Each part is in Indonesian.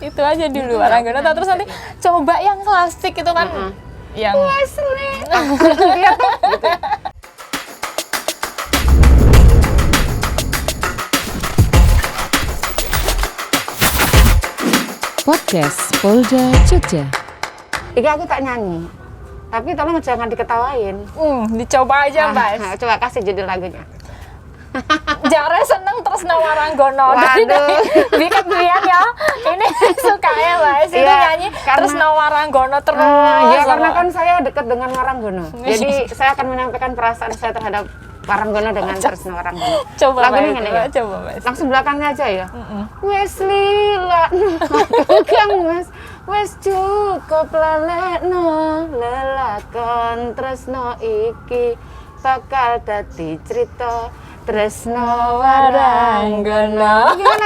Itu aja dulu Waranggono, terus nanti coba yang klasik itu kan yang Wesley. Gitu. Podcast Polda Jogja. Iki aku tak nyanyi. Tapi tolong jangan diketawain. dicoba aja Mbak. Nah, coba kasih judul lagunya. Jare seneng terus Waranggono. Waduh. Bikin biar ya. Ini suka ya Mbak. Itu Iya, nyanyi karena- terus Waranggono terus. Ya karena kan saya dekat dengan Waranggono. Jadi saya akan menyampaikan perasaan saya terhadap Waranggono dengan Tresno Waranggono. Coba Lagunya Mbak, ngene ya. coba Mbak. Langsung belakangnya aja ya. Wesley lah, tukang mas, wes cukup lalekno lelakon Tresno iki bakal dadi cerita Tresno Waranggono. Gimana?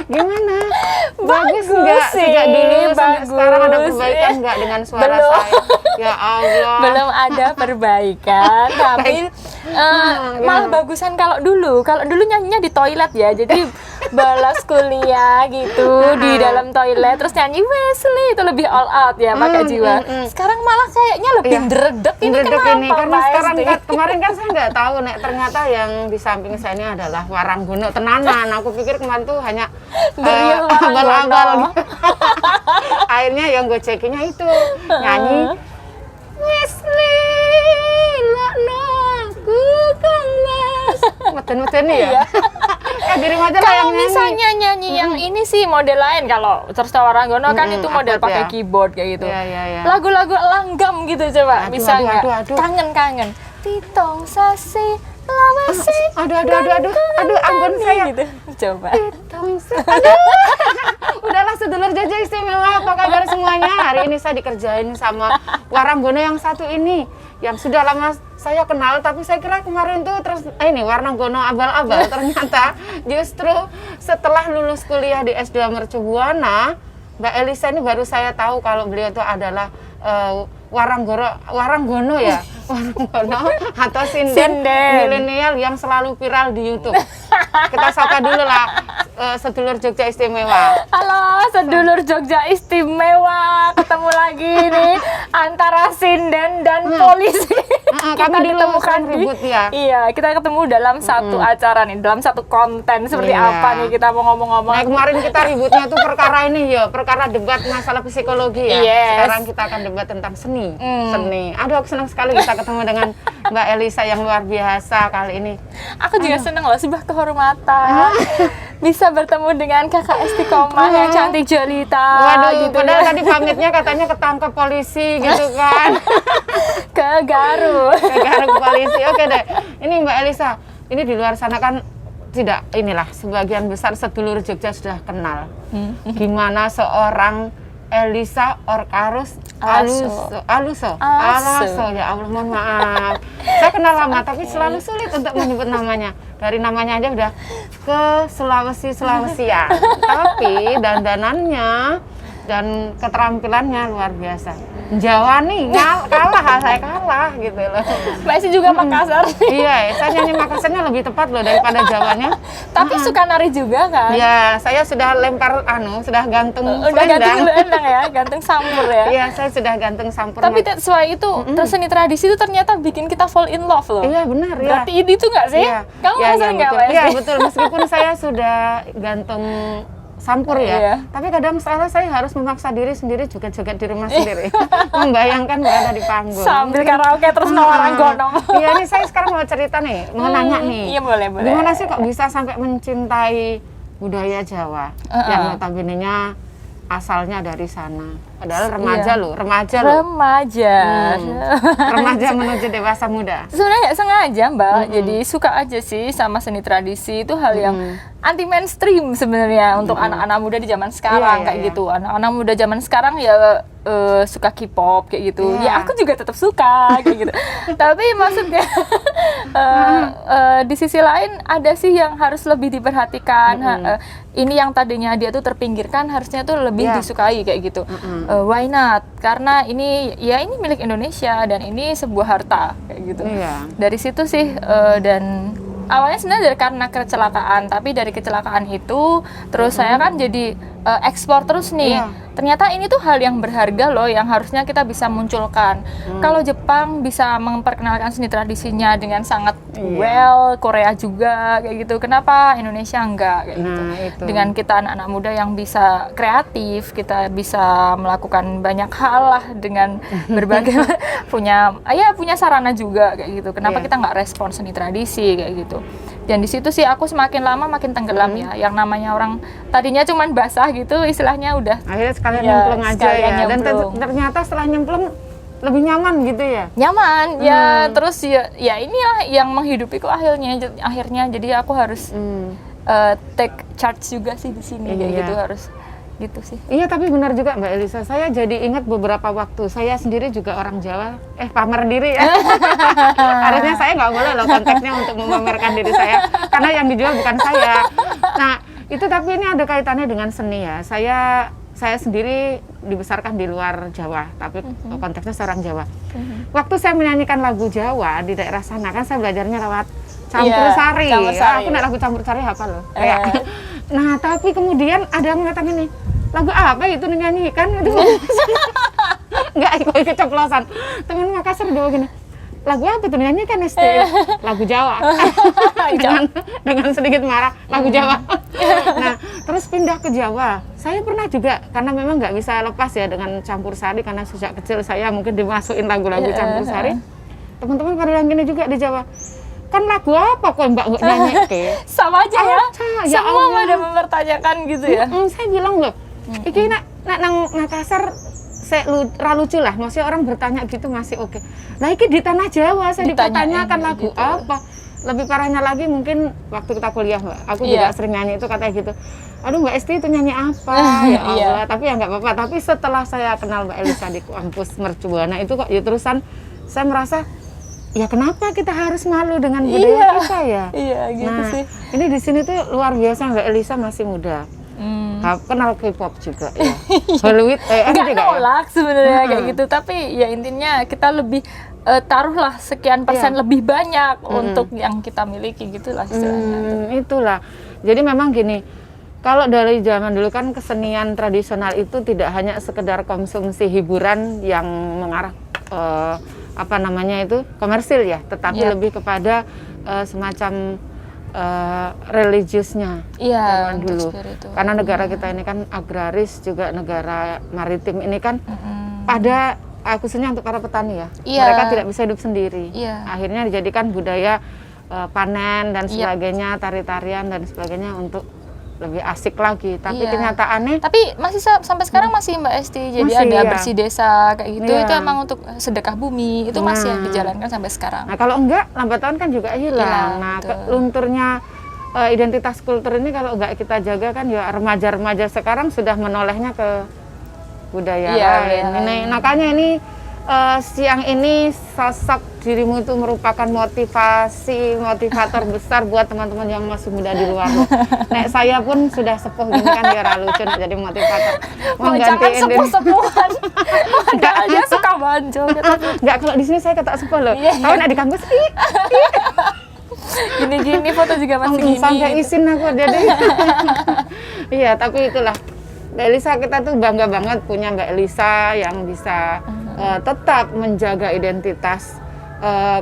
Gimana? Bagus nggak sih, sejak dulu sampai bagus. sekarang ada perbaikan nggak dengan suara Belum. saya? Ya Allah. Belum ada perbaikan, tapi malah bagusan kalau dulu. Kalau dulu nyanyinya di toilet ya, jadi balas kuliah gitu di dalam toilet, terus nyanyi Wesley itu lebih all out ya, pakai jiwa. Sekarang malah kayaknya lebih dredeg ini Dredeg kenapa ini karena Mbak sekarang Esti? kan, kemarin kan saya nggak tahu nek ternyata yang di samping saya ini adalah Waranggono tenanan. Aku pikir kemarin tuh hanya real Waranggono. abal-abal. Akhirnya yang gue cekinya itu nyanyi Wesley lakno ku kang mas. Meten-meten ya. Diri aja lah Kalau yang nyanyi. misalnya nyanyi yang ini sih model lain, kalau terus Waranggono kan itu model akord pakai ya. keyboard kayak gitu. Iya. Lagu-lagu langgam gitu coba, Aduh, bisa nggak? aduh. Kangen. Titong sasi lawasi. Aduh, ampun saya. Gitu. Coba. Aduh. Udahlah sedulur Jogja istimewa, apa kabar semuanya? Hari ini saya dikerjain sama Waranggono yang satu ini, yang sudah lama saya kenal, tapi saya kira kemarin tuh terus ini Waranggono abal-abal. Ternyata justru setelah lulus kuliah di S2 Mercu Buana, Mbak Elisa ini baru saya tahu kalau beliau itu adalah Waranggono ya. Waranggono atau sinden milenial yang selalu viral di YouTube. Kita sapa dulu lah sedulur Jogja istimewa. Halo, sedulur Jogja istimewa. Ketemu lagi nih antara sinden dan polisi. Kami dulu ditemukan sering ribut ya. Iya, kita ketemu dalam satu acara nih, dalam satu konten seperti Iya. apa nih kita mau ngomong-ngomong. Nah, kemarin kita ributnya tuh perkara ini ya, perkara debat masalah psikologi ya. Yes. Sekarang kita akan debat tentang seni. Seni. Aduh, aku senang sekali bisa ketemu dengan Mbak Elisa yang luar biasa kali ini. Aku juga senang loh, sebuah kehormatan bisa bertemu dengan Kakak Istiqomah yang cantik jelita. Waduh, gitu padahal ya. tadi pamitnya katanya ketangkep polisi gitu kan. Ke Garut. Ke Garut polisi. Oke deh. Ini Mbak Elisa, ini di luar sana kan tidak inilah sebagian besar sedulur Jogja sudah kenal. Gimana seorang Elisa Orkarus Aluso. Ya Allah, mohon maaf. Saya kenal lama tapi selalu sulit untuk menyebut namanya. Dari namanya aja udah ke Sulawesi-Sulawesian. Tapi dandanannya dan keterampilannya luar biasa. Jawa nih saya kalah gitu loh. Masih juga Makassar. Iya, saya nyanyi Makassarnya lebih tepat loh daripada Jawanya. Tapi suka nari juga kan? Ya, saya sudah lempar sudah gantung Udah gantung endang ya, gantung sampur ya. Iya, saya sudah gantung sampur. Tapi sesuai itu, seni tradisi itu ternyata bikin kita fall in love loh. Iya, benar ya. Berarti ini tuh nggak sih? Iya. Kamu Iya, merasa nggak, betul. Mbak Iya, Esti? betul. Meskipun saya sudah gantung sampur ya, Iya. tapi kadang saya harus memaksa diri sendiri joget-joget di rumah sendiri, membayangkan berada di panggung. Sambil karaoke terus Waranggono. Iya, ini saya sekarang mau cerita nih, mau nanya nih. Iya, boleh. Gimana sih kok bisa sampai mencintai budaya Jawa yang notabene-nya asalnya dari sana? Padahal remaja loh. Remaja. Remaja menuju dewasa muda. Sebenarnya nggak sengaja Mbak, jadi suka aja sih sama seni tradisi, itu hal yang anti mainstream sebenarnya untuk anak-anak muda di zaman sekarang kayak gitu. Anak-anak muda zaman sekarang ya suka K-pop kayak gitu. Ya aku juga tetap suka kayak gitu. Tapi maksudnya di sisi lain ada sih yang harus lebih diperhatikan. Ini yang tadinya dia tuh terpinggirkan harusnya tuh lebih disukai kayak gitu. Why not? Karena ini milik Indonesia dan ini sebuah harta kayak gitu. Dari situ sih dan awalnya sebenarnya karena kecelakaan, tapi dari kecelakaan itu terus saya kan jadi ekspor terus nih. Iya. Ternyata ini tuh hal yang berharga loh, yang harusnya kita bisa munculkan. Kalau Jepang bisa memperkenalkan seni tradisinya dengan sangat well, Korea juga kayak gitu. Kenapa Indonesia enggak kayak gitu? itu. Dengan kita anak-anak muda yang bisa kreatif, kita bisa melakukan banyak hal lah dengan berbagai punya sarana juga kayak gitu. Kenapa kita nggak respon seni tradisi kayak gitu? Dan di situ sih aku semakin lama makin tenggelam ya. Yang namanya orang tadinya cuman basah gitu, istilahnya udah Akhirnya sekalian Ya, nyemplung aja sekalian ya. Dan nyemplung. ternyata setelah nyemplung lebih nyaman gitu ya. nyaman ya. Terus ya inilah yang menghidupiku akhirnya jadi aku harus take charge juga sih di sini kayak Iya. gitu, harus gitu sih. Iya, tapi benar juga Mbak Elisa. Saya jadi ingat beberapa waktu. Saya sendiri juga orang Jawa. Pamer diri ya. Harusnya saya nggak boleh loh konteksnya untuk memamerkan diri saya. Karena yang dijual bukan saya. Nah, itu tapi ini ada kaitannya dengan seni ya. Saya sendiri dibesarkan di luar Jawa, tapi konteksnya seorang Jawa. Waktu saya menyanyikan lagu Jawa di daerah sana, kan saya belajarnya lewat campur sari. campur sari. Aku lagu campur sari hafal loh. Kayak. Nah, tapi kemudian ada yang mengatakan ini, lagu apa itu nyanyikan? Itu nggak ikut keceplosan. Teman Makassar dia gini, lagu apa tuh nyanyikan lagu Jawa. dengan sedikit marah, lagu Jawa. Nah, terus pindah ke Jawa. Saya pernah juga, karena memang nggak bisa lepas ya dengan campur sari, karena sejak kecil saya mungkin dimasukin lagu-lagu campur sari. Teman-teman pada yang gini juga di Jawa. Kan lagu apa kok Mbak nggak nyanyi? Sama aja ya. Ya Semua Allah. pada mempertanyakan gitu ya. Saya bilang loh, iki nak nang Makassar ra lucu lah, maksudnya orang bertanya gitu masih oke. Nah iki di tanah Jawa saya dipertanyakan lagu gitu. apa. Lebih parahnya lagi mungkin waktu kita kuliah Mbak, aku juga sering nyanyi itu katanya gitu. Aduh Mbak Esti itu nyanyi apa? Ya Allah, tapi ya nggak apa-apa. Tapi setelah saya kenal Mbak Elisa di kampus Mercubuana itu kok ya terusan saya merasa ya kenapa kita harus malu dengan budaya kita ya? Iya gitu Nah, sih. ini di sini tuh luar biasa Mbak Elisa masih muda. Kenal K-pop juga ya. Hollywood Nggak juga nolak sebenarnya kayak gitu, tapi ya intinya kita lebih taruhlah sekian persen lebih banyak untuk yang kita miliki gitulah istilahnya. Itulah. Jadi memang gini, kalau dari zaman dulu kan kesenian tradisional itu tidak hanya sekedar konsumsi hiburan yang mengarah komersil ya, tetapi lebih kepada semacam religiusnya zaman dulu. Karena negara kita ini kan agraris, juga negara maritim ini kan pada khususnya untuk para petani ya. Mereka tidak bisa hidup sendiri. Akhirnya dijadikan budaya panen dan sebagainya, tari-tarian dan sebagainya untuk lebih asik lagi. Tapi kenyataannya masih sampai sekarang masih Mbak Esti. Jadi masih, ada bersih desa kayak gitu. Iya. Itu emang untuk sedekah bumi. Itu masih dijalankan sampai sekarang. Nah, kalau enggak, lambat tahun kan juga hilang. Nah, lunturnya identitas kultur ini kalau enggak kita jaga kan ya remaja-remaja sekarang sudah menolehnya ke budaya lain. Makanya ini siang ini sosok dirimu itu merupakan motivator besar buat teman-teman yang masih muda di luar. Nek saya pun sudah sepuh gini kan ya lucu jadi motivator. Jangan sepuh-sepuhan. Padahal dia suka banjo. Enggak, kalau di sini saya kata sepuh loh. Tahu nek di kampus gini-gini foto juga masih gini. Sampai izin aku jadi. Iya, tapi itulah. Mbak Elisa, kita tuh bangga banget punya Mbak Elisa yang bisa tetap menjaga identitas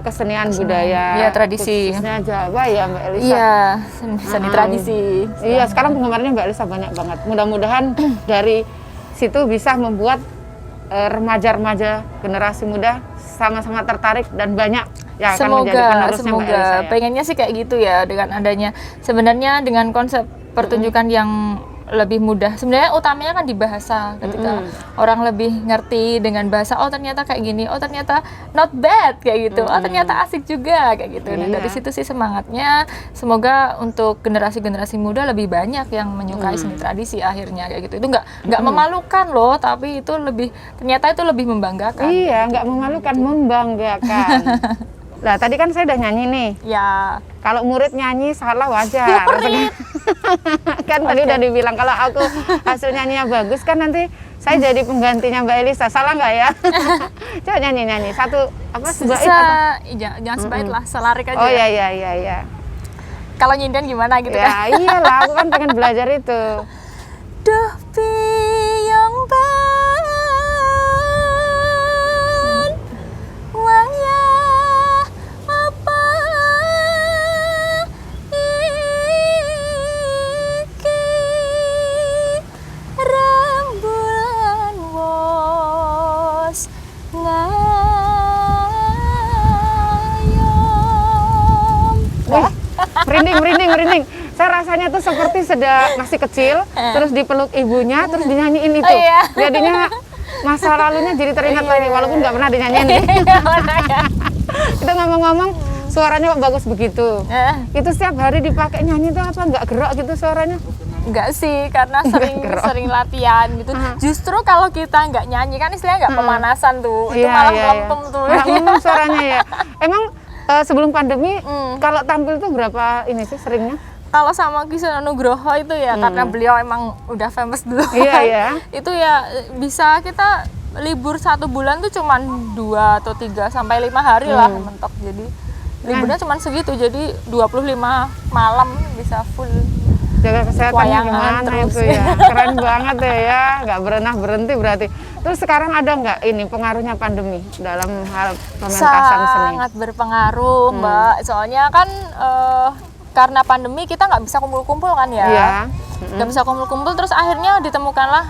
kesenian budaya tradisi khususnya Jawa ya Mbak Elisa. Iya, seni tradisi. Iya, sekarang penggemarnya Mbak Elisa banyak banget. Mudah-mudahan dari situ bisa membuat remaja-remaja generasi muda sangat-sangat tertarik dan banyak ya akan menjadi penerusnya Mbak Elisa. Ya. Pengennya sih kayak gitu ya, dengan adanya sebenarnya dengan konsep pertunjukan yang lebih mudah. Sebenarnya utamanya kan di bahasa, ketika orang lebih ngerti dengan bahasa, oh ternyata kayak gini, oh ternyata not bad kayak gitu, oh ternyata asik juga kayak gitu. Nah, dari situ sih semangatnya, semoga untuk generasi-generasi muda lebih banyak yang menyukai seni tradisi akhirnya kayak gitu. Itu nggak memalukan loh, tapi itu ternyata itu lebih membanggakan. Iya, nggak memalukan, membanggakan. Nah, tadi kan saya udah nyanyi nih. Ya. Kalau murid nyanyi salah wajar. Kan tadi udah dibilang kalau aku hasil nyanyinya bagus kan nanti saya jadi penggantinya Mbak Elisa. Salah nggak ya? Coba nyanyi satu sebaik atau jangan sebaik lah, selarik aja. Oh iya. kalau nyinden gimana gitu Ya kan. iyalah, aku kan pengen belajar itu. Duh piyong ban wayah apa iki rembulan wos ngayom. Wih, merinding. Saya rasanya tuh seperti sedang masih kecil, terus dipeluk ibunya, terus dinyanyiin itu. Oh, iya. Jadinya masa lalunya jadi teringat lagi, walaupun nggak pernah dinyanyiin. Iya, mana ya? Kita ngomong-ngomong, suaranya kok bagus begitu. Itu setiap hari dipakai nyanyi tuh apa nggak gerak gitu suaranya? Enggak sih, karena gerak. sering latihan gitu. Justru kalau kita nggak nyanyi kan istilahnya nggak pemanasan tuh, itu Iya, malah iya, melempem iya. tuh. Malah melempem suaranya ya. Emang sebelum pandemi, kalau tampil tuh berapa ini sih seringnya? Kalau sama Kisono Nugroho itu ya karena beliau emang udah famous dulu. Iya, iya. Itu ya bisa kita libur 1 bulan tuh cuman 2 atau 3 sampai 5 hari lah mentok. Jadi liburnya cuman segitu. Jadi 25 malam bisa full. Jaga kesehatan Wayangan gimana terus. itu ya. Keren banget ya, nggak pernah berhenti berarti. Terus sekarang ada nggak ini pengaruhnya pandemi dalam hal pementasan seni? Sangat berpengaruh, Mbak. Soalnya kan karena pandemi kita nggak bisa kumpul-kumpul kan ya. Iya. Nggak bisa kumpul-kumpul, terus akhirnya ditemukanlah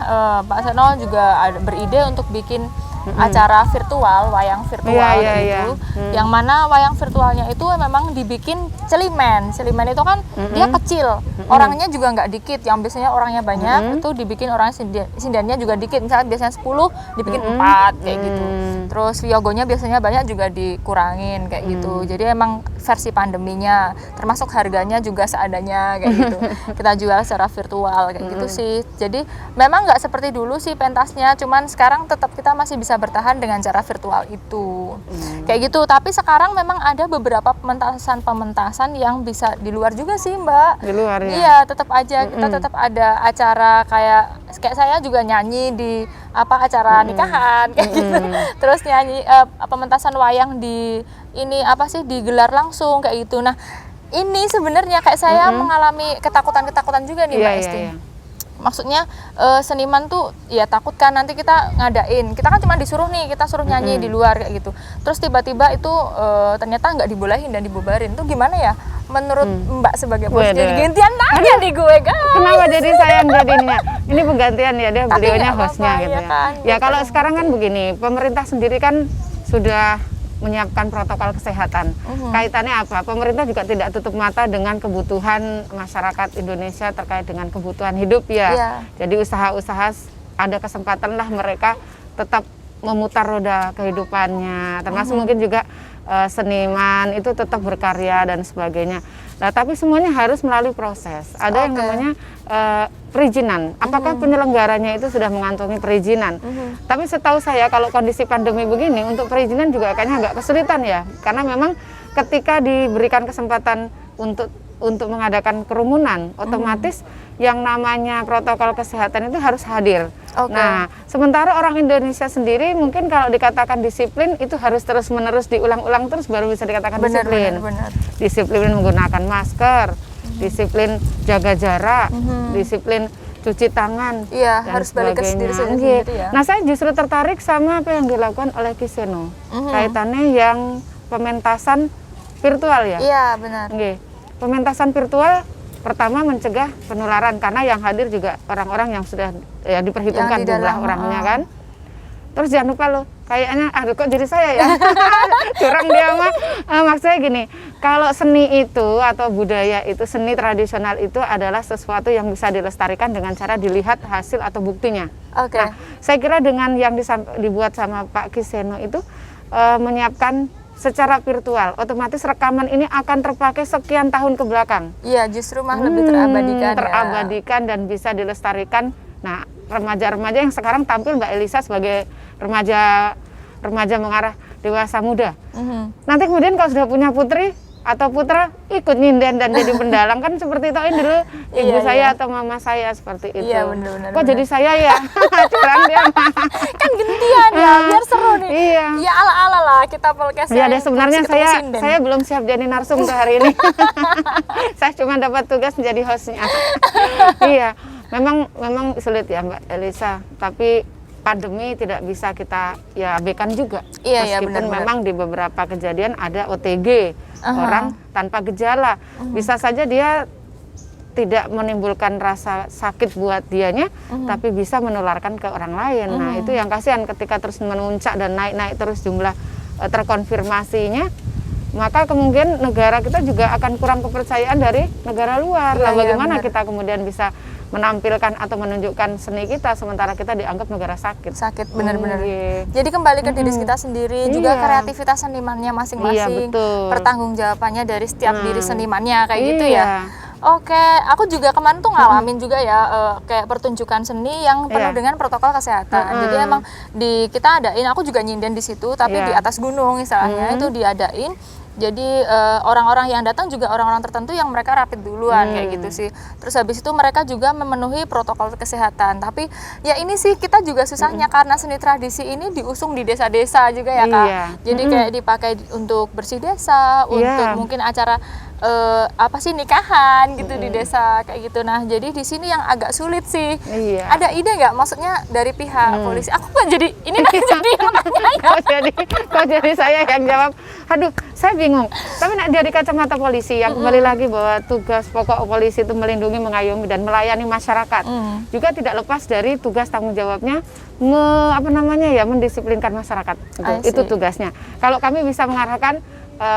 Pak Seno juga beride untuk bikin acara virtual, wayang virtual Iya. gitu. Yang mana wayang virtualnya itu memang dibikin celimen. Celimen itu kan dia kecil, orangnya juga nggak dikit. Yang biasanya orangnya banyak itu dibikin orang sindannya juga dikit. Misalnya biasanya 10 dibikin 4 kayak gitu. Terus yogonya biasanya banyak juga dikurangin kayak gitu. Jadi emang versi pandeminya, termasuk harganya juga seadanya kayak gitu. Kita jual secara virtual kayak gitu sih. Jadi memang nggak seperti dulu sih pentasnya, cuman sekarang tetap kita masih bisa bertahan dengan cara virtual itu. Kayak gitu. Tapi sekarang memang ada beberapa pementasan yang bisa di luar juga sih, Mbak. Di luar ya? Iya, tetap aja kita tetap ada acara kayak saya juga nyanyi di acara nikahan kayak gitu. Terus nyanyi pementasan wayang di ini digelar langsung kayak gitu. Nah, ini sebenarnya kayak saya mengalami ketakutan juga nih, Mbak Esti. Iya. Maksudnya seniman tuh ya takut kan nanti kita ngadain, kita kan cuma disuruh nih, kita suruh nyanyi di luar kayak gitu, terus tiba-tiba itu ternyata nggak dibolehin dan dibubarin. Tuh gimana ya menurut Mbak sebagai bos? Jadi gantian nanya di gue guys. Kenapa jadi saya yang jadinya? Ini penggantian ya, dia Tapi beliaunya nggak hostnya apa-apa, gitu ya ya. kan, Ya gitu. kalau sekarang kan begini, pemerintah sendiri kan sudah menyiapkan protokol kesehatan. Kaitannya apa? Pemerintah juga tidak tutup mata dengan kebutuhan masyarakat Indonesia terkait dengan kebutuhan hidup ya. Iya. Jadi usaha-usaha ada kesempatan lah mereka tetap memutar roda kehidupannya. Termasuk mungkin juga seniman itu tetap berkarya dan sebagainya. Nah, tapi semuanya harus melalui proses. Ada yang namanya perizinan. Apakah penyelenggaranya itu sudah mengantongi perizinan? Tapi setahu saya kalau kondisi pandemi begini untuk perizinan juga kayaknya agak kesulitan ya. Karena memang ketika diberikan kesempatan untuk mengadakan kerumunan, otomatis yang namanya protokol kesehatan itu harus hadir. Nah, sementara orang Indonesia sendiri mungkin kalau dikatakan disiplin itu harus terus-menerus diulang-ulang terus baru bisa dikatakan disiplin. Benar. Disiplin menggunakan masker, disiplin jaga jarak, disiplin cuci tangan. Iya, dan harus balik ke sebagainya. diri sendiri ya. Nah, saya justru tertarik sama apa yang dilakukan oleh Kisono. Kaitannya yang pementasan virtual ya. Iya, benar. Nggih. Pementasan virtual pertama mencegah penularan karena yang hadir juga orang-orang yang sudah ya diperhitungkan Yang di jumlah dalam, orangnya kan. Terus jangan lupa loh, kayaknya aduh kok jadi saya ya. Curang dia mah. Maksudnya gini, kalau seni itu atau budaya itu, seni tradisional itu adalah sesuatu yang bisa dilestarikan dengan cara dilihat hasil atau buktinya. Oke. Nah, saya kira dengan yang dibuat sama Pak Kisono itu menyiapkan secara virtual, otomatis rekaman ini akan terpakai sekian tahun ke belakang. Iya, justru mah lebih terabadikan. Terabadikan dan bisa dilestarikan. Nah, remaja-remaja yang sekarang tampil Mbak Elisa sebagai remaja mengarah dewasa muda. Nanti kemudian kalau sudah punya putri, atau putra ikut nyinden dan jadi pendalang kan seperti itu dulu ibu saya atau mama saya seperti itu. Iya, benar-benar. Kok jadi saya ya? Curang dia. Kan gantian ya, biar seru nih. Iya. Ya ala-ala lah kita podcast. Iya deh, sebenarnya saya belum siap jadi narsum untuk hari ini. Saya cuma dapat tugas menjadi hostnya. Iya, memang sulit ya Mbak Elisa, tapi pandemi tidak bisa kita ya abaikan juga. Iya, meskipun benar-benar. memang di beberapa kejadian ada OTG, orang tanpa gejala. Bisa saja dia tidak menimbulkan rasa sakit buat dianya, tapi bisa menularkan ke orang lain. Nah, itu yang kasihan ketika terus memuncak dan naik-naik terus jumlah terkonfirmasinya, maka kemungkinan negara kita juga akan kurang kepercayaan dari negara luar. Nah, bagaimana kita kemudian bisa menampilkan atau menunjukkan seni kita sementara kita dianggap negara sakit. Benar-benar. Iya. Jadi kembali ke diri kita sendiri, juga kreativitas senimannya masing-masing, pertanggungjawabannya dari setiap diri senimannya kayak gitu ya. Oke, aku juga kemarin tuh ngalamin juga ya kayak pertunjukan seni yang penuh dengan protokol kesehatan. Jadi emang kita adain, aku juga nyinden di situ, tapi di atas gunung istilahnya itu diadain. Jadi orang-orang yang datang juga orang-orang tertentu yang mereka rapid duluan kayak gitu sih. Terus habis itu mereka juga memenuhi protokol kesehatan. Tapi ya ini sih kita juga susahnya karena seni tradisi ini diusung di desa-desa juga ya Kak. Jadi kayak dipakai untuk bersih desa, untuk mungkin acara nikahan gitu di desa kayak gitu. Nah jadi di sini yang agak sulit sih. Ada ide nggak? Maksudnya dari pihak polisi? Aku kan jadi ini nanti jadi yang nanya ya. Kok jadi saya yang jawab? Aduh, saya bingung. Tapi dari kacamata polisi yang kembali lagi bahwa tugas pokok polisi itu melindungi, mengayomi dan melayani masyarakat. Juga tidak lepas dari tugas tanggung jawabnya mendisiplinkan masyarakat. Itu tugasnya. Kalau kami bisa mengarahkan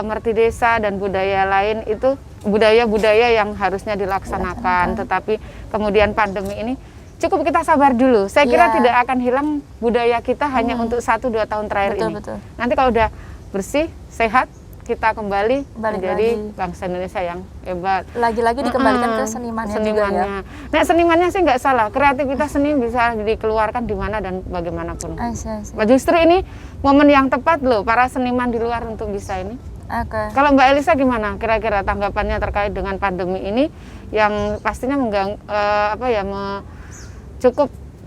merti desa dan budaya lain itu budaya-budaya yang harusnya dilaksanakan, tetapi kemudian pandemi ini cukup kita sabar dulu. Saya kira tidak akan hilang budaya kita hanya untuk 1-2 tahun terakhir ini. Nanti kalau udah bersih, sehat, kita kembali menjadi bangsa Indonesia yang hebat. Lagi-lagi dikembalikan ke senimannya juga ya. Nah, senimannya sih nggak salah. Kreativitas seni bisa dikeluarkan di mana dan bagaimanapun. Justru ini momen yang tepat loh para seniman di luar untuk bisa ini. Kalau Mbak Elisa gimana? Kira-kira tanggapannya terkait dengan pandemi ini yang pastinya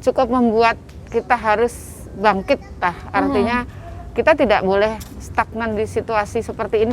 cukup membuat kita harus bangkit lah. Artinya kita tidak boleh stagnan di situasi seperti ini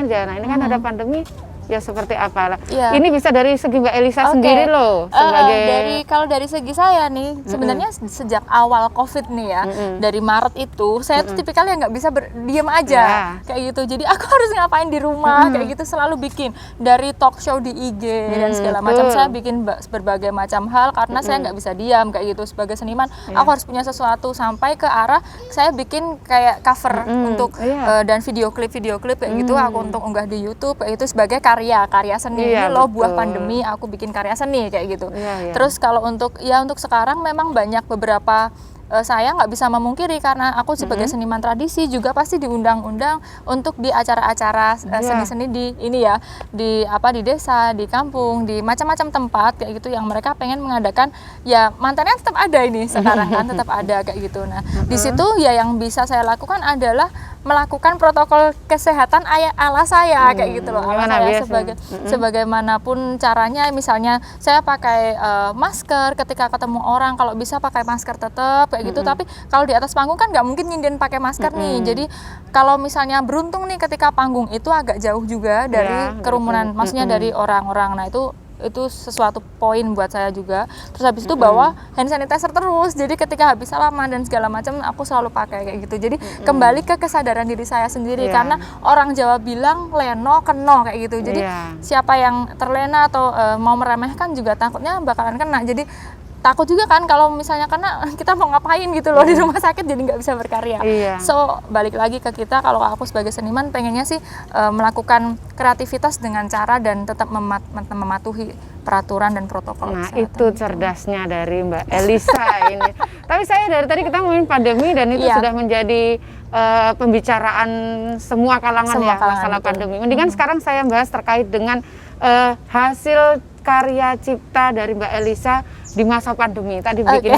aja. Nah, ini kan ada pandemi, ya seperti apa lah. Ini bisa dari segi Mbak Elisa sendiri loh sebagai kalau dari segi saya nih sebenarnya sejak awal COVID nih ya, dari Maret itu saya tuh tipikal yang nggak bisa diam aja kayak gitu. Jadi aku harus ngapain di rumah kayak gitu, selalu bikin dari talk show di IG dan segala macam. Saya bikin berbagai macam hal karena saya nggak bisa diam kayak gitu. Sebagai seniman aku harus punya sesuatu, sampai ke arah saya bikin kayak cover untuk dan video klip kayak gitu aku untuk unggah di YouTube kayak itu sebagai karya seni. Ini loh buah pandemi aku bikin karya seni kayak gitu. Terus kalau untuk sekarang memang banyak beberapa saya nggak bisa memungkiri karena aku sebagai seniman tradisi juga pasti diundang-undang untuk di acara-acara seni-seni di desa, di kampung, di macam-macam tempat kayak gitu yang mereka pengen mengadakan. Ya mantannya tetap ada ini sekarang kan tetap ada kayak gitu. Nah di situ ya yang bisa saya lakukan adalah melakukan protokol kesehatan ala saya kayak gitu loh, ala saya sebagaimanapun caranya. Misalnya saya pakai masker ketika ketemu orang, kalau bisa pakai masker tetap kayak gitu. Tapi kalau di atas panggung kan nggak mungkin nyinden pakai masker nih. Jadi kalau misalnya beruntung nih ketika panggung itu agak jauh juga dari kerumunan, maksudnya dari orang-orang. Nah itu sesuatu poin buat saya juga. Terus habis itu bawa hand sanitizer terus. Jadi ketika habis salaman dan segala macam aku selalu pakai kayak gitu. Jadi kembali ke kesadaran diri saya sendiri karena orang Jawa bilang leno keno kayak gitu. Jadi siapa yang terlena atau mau meremehkan juga takutnya bakalan kena. Jadi takut juga kan kalau misalnya kena kita mau ngapain gitu loh di rumah sakit, jadi nggak bisa berkarya. So balik lagi ke kita, kalau aku sebagai seniman pengennya sih melakukan kreativitas dengan cara dan tetap mematuhi peraturan dan protokol. Nah itu cerdasnya dari Mbak Elisa ini. Tapi saya dari tadi kita ngomongin pandemi dan itu sudah menjadi pembicaraan semua kalangan masalah pandemi. Mendingan sekarang saya bahas terkait dengan hasil karya cipta dari Mbak Elisa di masa pandemi. Tadi bikin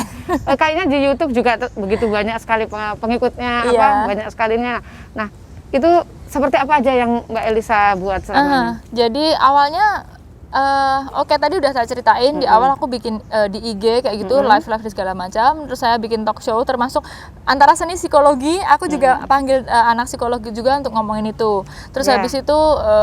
kayaknya di YouTube juga begitu banyak sekali pengikutnya banyak sekalinya. Nah, itu seperti apa aja yang Mbak Elisa buat selama ini? Jadi awalnya oke, tadi udah saya ceritain di awal aku bikin di IG kayak gitu, live di segala macam. Terus saya bikin talk show, termasuk antara seni psikologi. Aku juga panggil anak psikologi juga untuk ngomongin itu. Terus habis itu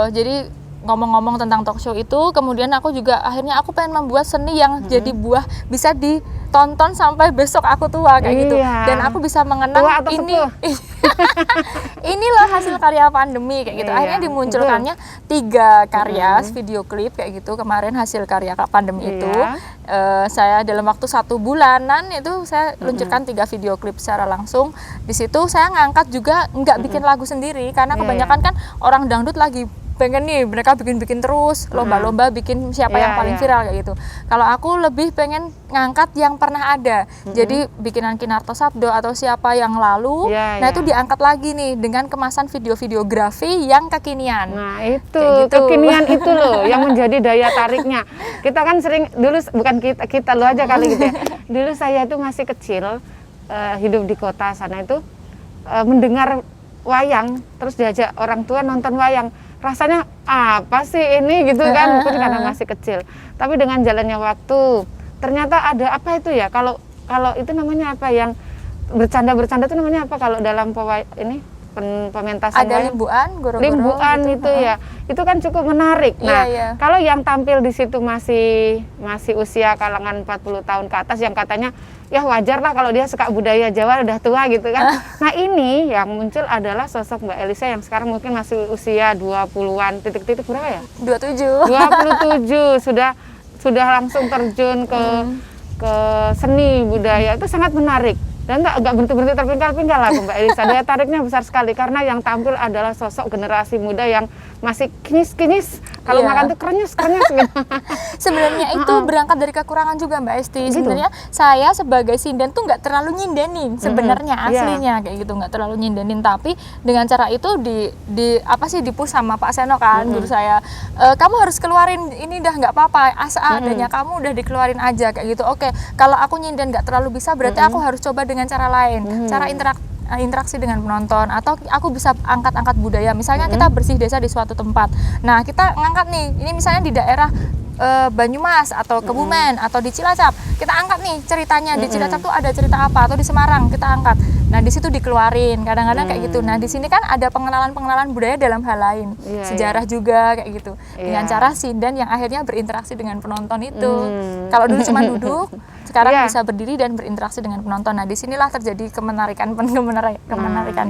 jadi ngomong-ngomong tentang talk show itu, kemudian aku juga akhirnya aku pengen membuat seni yang jadi buah bisa ditonton sampai besok aku tua kayak gitu. Dan aku bisa mengenang tua atau ini ini loh hasil karya pandemi kayak gitu. Akhirnya dimunculkannya 3 karya video klip kayak gitu kemarin hasil karya pandemi itu. Saya dalam waktu 1 bulanan itu saya luncurkan 3 video klip secara langsung. Di situ saya ngangkat juga nggak bikin lagu sendiri karena kebanyakan kan orang dangdut lagi pengen nih mereka bikin terus lomba-lomba bikin siapa yang paling viral kayak gitu. Kalau aku lebih pengen ngangkat yang pernah ada. Jadi bikinan Kinarto Sabdo atau siapa yang lalu, nah itu diangkat lagi nih dengan kemasan videografi yang kekinian. Nah itu gitu. Kekinian itu loh yang menjadi daya tariknya. Kita kan sering dulu, bukan kita lu aja kali gitu ya. Dulu saya itu masih kecil, hidup di kota sana itu, mendengar wayang, terus diajak orang tua nonton wayang. Rasanya apa sih ini gitu kan, mungkin karena masih kecil. Tapi dengan jalannya waktu, ternyata ada apa itu ya? Kalau itu namanya apa yang bercanda itu namanya apa kalau dalam pementasan ada wayang? Limbuan gitu, itu ya. Itu kan cukup menarik. Nah, kalau yang tampil di situ masih usia kalangan 40 tahun ke atas yang katanya ya wajar lah kalau dia suka budaya Jawa udah tua gitu kan. Nah, ini yang muncul adalah sosok Mbak Elisa yang sekarang mungkin masih usia 20-an titik-titik berapa ya? 27. 27 sudah langsung terjun ke seni budaya, itu sangat menarik. Dan nggak berhenti terpinggal-pinggal lah Mbak Elisa. Daya tariknya besar sekali karena yang tampil adalah sosok generasi muda yang masih kinis-kinis. Kalau makan tuh krenyes gitu. Sebenarnya itu berangkat dari kekurangan juga Mbak Esti. Gitu. Sebenarnya saya sebagai sinden tuh nggak terlalu nyindenin sebenarnya aslinya kayak gitu, nggak terlalu nyindenin. Tapi dengan cara itu dipush sama Pak Seno kan, guru saya. Kamu harus keluarin ini dah nggak apa-apa. Adanya kamu udah dikeluarin aja kayak gitu. Oke, kalau aku nyinden nggak terlalu bisa, berarti aku harus coba dengan cara lain, cara interaksi dengan penonton, atau aku bisa angkat-angkat budaya. Misalnya kita bersih desa di suatu tempat. Nah, kita ngangkat nih, ini misalnya di daerah Banyumas atau Kebumen atau di Cilacap, kita angkat nih ceritanya. Di Cilacap tuh ada cerita apa, atau di Semarang kita angkat. Nah, di situ dikeluarin kadang-kadang kayak gitu. Nah, di sini kan ada pengenalan budaya dalam hal lain, sejarah juga kayak gitu. Dengan cara sinden yang akhirnya berinteraksi dengan penonton itu. Kalau dulu cuma duduk, sekarang bisa berdiri dan berinteraksi dengan penonton. Nah, disinilah terjadi kemenarikan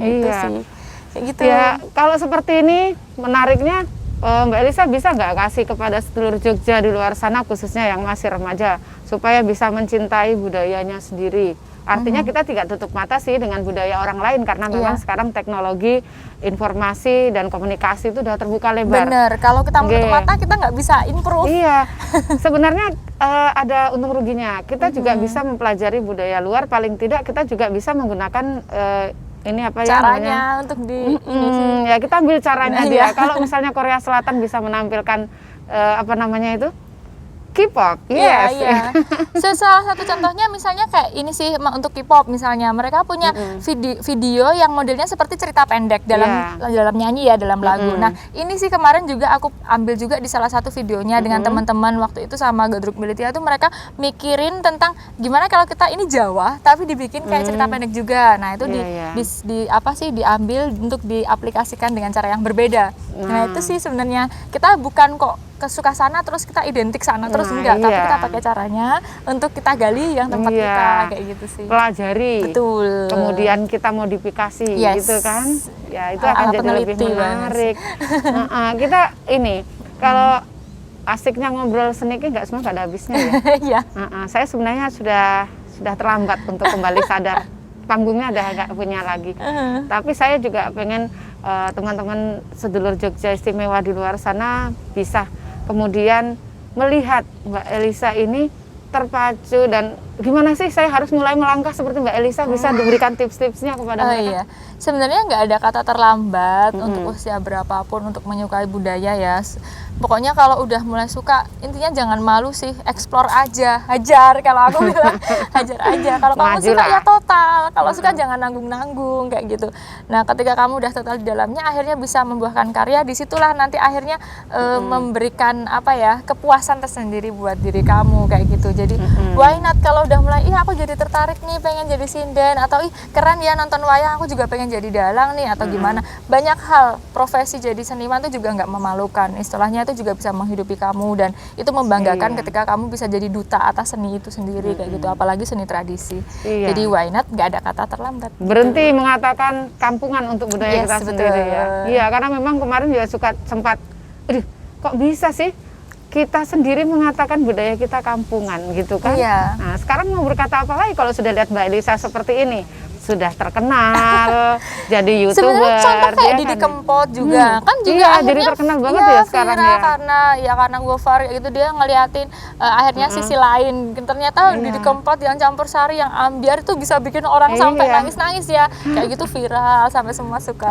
itu sih. Kayak gitu. Ya, kalau seperti ini menariknya, Mbak Elisa bisa nggak kasih kepada sedulur Jogja di luar sana, khususnya yang masih remaja, supaya bisa mencintai budayanya sendiri. Artinya kita tidak tutup mata sih dengan budaya orang lain, karena memang sekarang teknologi, informasi, dan komunikasi itu udah terbuka lebar. Bener, kalau kita menutup mata kita nggak bisa improve. Iya, sebenarnya ada untung ruginya. Kita juga bisa mempelajari budaya luar, paling tidak kita juga bisa menggunakan ini apa caranya untuk di ini sih. Ya kita ambil caranya dia. Kalau misalnya Korea Selatan bisa menampilkan apa namanya itu K-pop, Iya. Salah satu contohnya misalnya kayak ini sih untuk K-pop misalnya, mereka punya video yang modelnya seperti cerita pendek dalam nyanyi ya, dalam lagu. Nah, ini sih kemarin juga aku ambil juga di salah satu videonya dengan teman-teman waktu itu sama Gadruk Militia tuh, mereka mikirin tentang gimana kalau kita ini Jawa tapi dibikin kayak cerita pendek juga. Nah, itu diambil untuk diaplikasikan dengan cara yang berbeda. Nah, itu sih sebenarnya kita bukan kok kesuka sana terus kita identik sana terus, enggak, tapi kita pakai caranya untuk kita gali yang tempat kita kayak gitu sih. Pelajari. Betul. Kemudian kita modifikasi gitu kan. Ya, itu akan jadi lebih menarik. Kita ini kalau asiknya ngobrol seni nggak semua nggak ada habisnya ya. Saya sebenarnya sudah terlambat untuk kembali sadar. Panggungnya udah nggak punya lagi. Tapi saya juga pengen teman-teman sedulur Jogja istimewa di luar sana bisa kemudian melihat Mbak Elisa ini terpacu, dan gimana sih saya harus mulai melangkah seperti Mbak Elisa, bisa diberikan tips-tipsnya kepada mereka. Iya. Sebenarnya nggak ada kata terlambat untuk usia berapapun untuk menyukai budaya ya. Pokoknya kalau udah mulai suka, intinya jangan malu sih, explore aja, hajar. Kalau aku bilang hajar aja. Kalau kamu suka ya total, kalau suka jangan nanggung-nanggung kayak gitu. Nah, ketika kamu udah total di dalamnya, akhirnya bisa membuahkan karya. Disitulah nanti akhirnya memberikan apa ya, kepuasan tersendiri buat diri kamu kayak gitu. Jadi why not kalau udah mulai, aku jadi tertarik nih, pengen jadi sinden, atau keren ya nonton wayang, aku juga pengen jadi dalang nih, atau gimana. Banyak hal, profesi jadi seniman itu juga nggak memalukan. Istilahnya itu juga bisa menghidupi kamu, dan itu membanggakan ketika kamu bisa jadi duta atas seni itu sendiri kayak gitu, apalagi seni tradisi. Jadi why not, nggak ada kata terlambat. Berhenti mengatakan kampungan untuk budaya kita sendiri ya. Iya, karena memang kemarin juga sempat, kok bisa sih kita sendiri mengatakan budaya kita kampungan gitu kan? Iya. Nah, sekarang mau berkata apa lagi kalau sudah lihat Mbak Elisa seperti ini? Sudah terkenal, jadi YouTuber. Sebenarnya contoh kayak Didi Kempot juga, kan juga iya, akhirnya jadi terkenal banget ya sekarang ya. Karena Gofar gitu, dia ngeliatin akhirnya sisi lain. Ternyata Didi Kempot yang campur sari, yang ambiar itu bisa bikin orang sampai nangis-nangis ya. Kayak gitu viral sampai semua suka.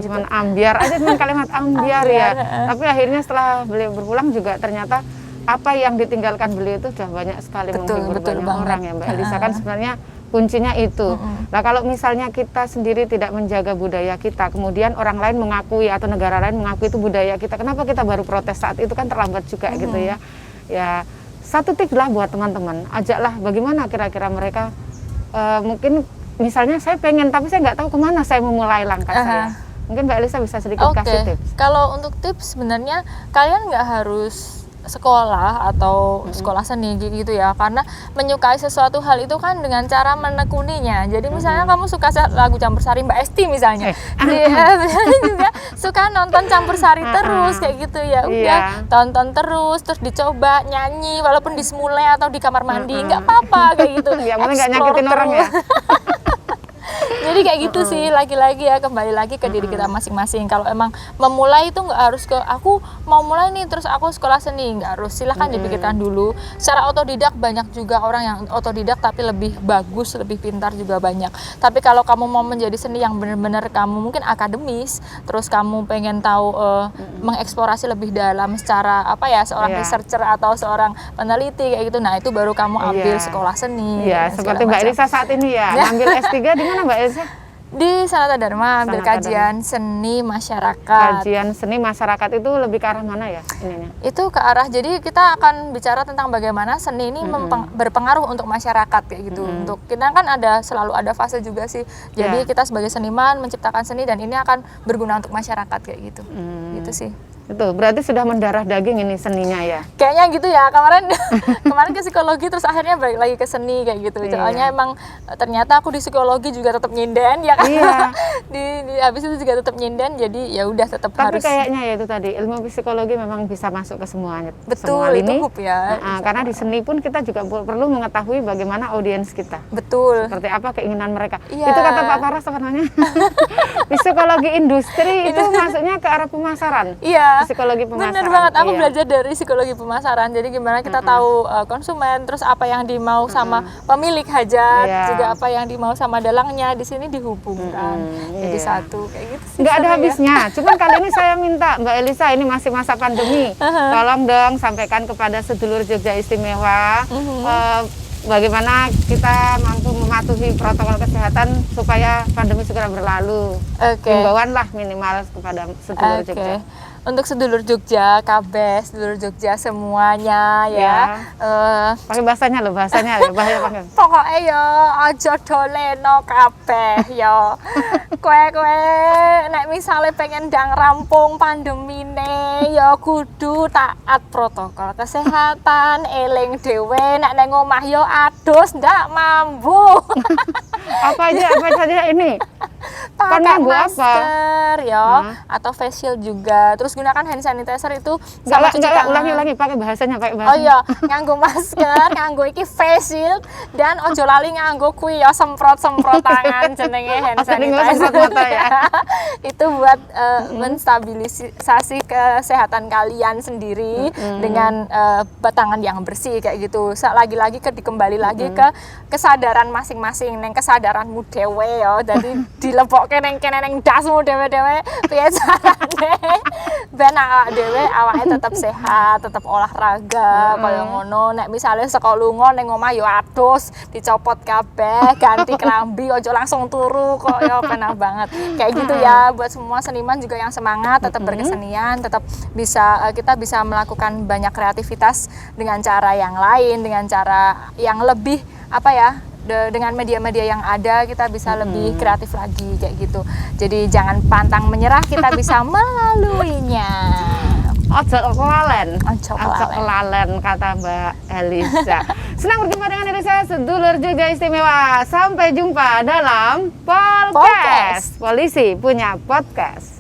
Cuman ambiar aja, cuman kalimat ambiar ya. Tapi akhirnya setelah beliau berpulang juga ternyata apa yang ditinggalkan beliau itu sudah banyak sekali menghibur banyak orang ya Mbak Elisa. Kan sebenarnya kuncinya itu. Nah, kalau misalnya kita sendiri tidak menjaga budaya kita, kemudian orang lain mengakui atau negara lain mengakui itu budaya kita, kenapa kita baru protes saat itu? Kan terlambat juga gitu ya. Ya, satu tips lah buat teman-teman, ajaklah bagaimana kira-kira mereka mungkin misalnya saya pengen tapi saya nggak tahu kemana saya memulai langkah saya. Mungkin Mbak Elisa bisa sedikit kasih tips. Kalau untuk tips sebenarnya kalian nggak harus sekolah atau sekolah seni gitu ya, karena menyukai sesuatu hal itu kan dengan cara menekuninya. Jadi misalnya kamu suka lagu campur sari Mbak Esti misalnya, dia juga suka nonton campur sari terus kayak gitu ya, udah tonton terus dicoba nyanyi walaupun di semule atau di kamar mandi nggak apa-apa kayak gitu. Ya, nggak nyakitin orang ya. Jadi kayak gitu sih, lagi-lagi ya kembali lagi ke diri kita masing-masing. Kalau emang memulai itu nggak harus ke aku mau mulai nih terus aku sekolah seni, nggak harus. Silahkan dipikirkan dulu. Secara otodidak banyak juga orang yang otodidak tapi lebih bagus, lebih pintar juga banyak. Tapi kalau kamu mau menjadi seni yang benar-benar kamu mungkin akademis, terus kamu pengen tahu mengeksplorasi lebih dalam secara apa ya, seorang researcher atau seorang peneliti kayak gitu. Nah, itu baru kamu ambil sekolah seni. Iya, seperti Mbak Elisa saat ini ya, ambil S3 di mana Mbak Elisa? Di Sanata Dharma, ambil kajian seni masyarakat. Kajian seni masyarakat itu lebih ke arah mana ya ininya? Itu ke arah, jadi kita akan bicara tentang bagaimana seni ini berpengaruh untuk masyarakat kayak gitu. Untuk kita kan selalu ada fase juga sih. Jadi kita sebagai seniman menciptakan seni dan ini akan berguna untuk masyarakat kayak gitu. Gitu sih. Itu berarti sudah mendarah daging ini seninya ya? Kayaknya gitu ya, kemarin ke psikologi terus akhirnya balik lagi ke seni kayak gitu. Soalnya emang ternyata aku di psikologi juga tetap nyinden ya kan. di habis itu juga tetap nyinden, jadi ya udah tetap harus. Tapi kayaknya ya itu tadi, ilmu psikologi memang bisa masuk ke semuanya. Betul, semua itu lini. ya. Karena di seni pun kita juga perlu mengetahui bagaimana audiens kita. Betul. Seperti apa keinginan mereka. Itu kata Pak Paras sebenarnya. Psikologi industri itu masuknya ke arah pemasaran. Iya. Psikologi pemasaran. Bener banget, aku belajar dari psikologi pemasaran. Jadi gimana kita tahu konsumen, terus apa yang dimau sama pemilik hajat, juga apa yang dimau sama dalangnya, di sini dihubungkan. Jadi satu kayak gitu sih. Nggak ada habisnya. Cuman kali ini saya minta Mbak Elisa, ini masih masa pandemi. Tolong dong sampaikan kepada sedulur Jogja Istimewa bagaimana kita mampu mematuhi protokol kesehatan supaya pandemi segera berlalu. Himbauan lah minimal kepada sedulur Jogja. Untuk sedulur Jogja, kabeh, sedulur Jogja semuanya ya. Pakai bahasanya loh, bahasanya ya, bahaya pakai. Pokoknya ya aja doleno kabeh ya. Kowe nek misale pengen ndang rampung pandemine ya kudu taat protokol kesehatan, eling dhewe nek nang omah ya adus ndak mambu. Apa saja ini? Pakai masker ya, atau face shield juga. Terus gunakan hand sanitizer itu sama cuci tangan. Ulangi pakai bahasanya. Oh iya, nganggo masker, nganggo iki face shield, dan ojo lali nganggo kuwi ya semprot tangan jenenge hand sanitizer. Itu buat menstabilisasi kesehatan kalian sendiri dengan tangan yang bersih kayak gitu. Lagi-lagi kembali lagi ke kesadaran masing-masing, neng kesadaranmu dhewe ya. Jadi dilebokke keneng dasmu dhewe-dhewe piye carane ben awak dhewe awake tetep sehat, tetep olahraga kaya ngono. Nek misale saka lunga ning omah yo adus, dicopot kabeh, ganti klambi, ojo langsung turu kok ya penak banget. Kayak gitu ya buat semua seniman juga yang semangat tetap berkesenian, tetap bisa kita bisa melakukan banyak kreativitas dengan cara yang lain, dengan cara yang lebih apa ya, dengan media-media yang ada kita bisa lebih kreatif lagi kayak gitu. Jadi jangan pantang menyerah, kita bisa melaluinya. Ojo kelalen. Ojo kelalen kata Mbak Elisa. Senang berjumpa dengan Elisa, sedulur Jogja istimewa. Sampai jumpa dalam podcast. Polisi punya podcast.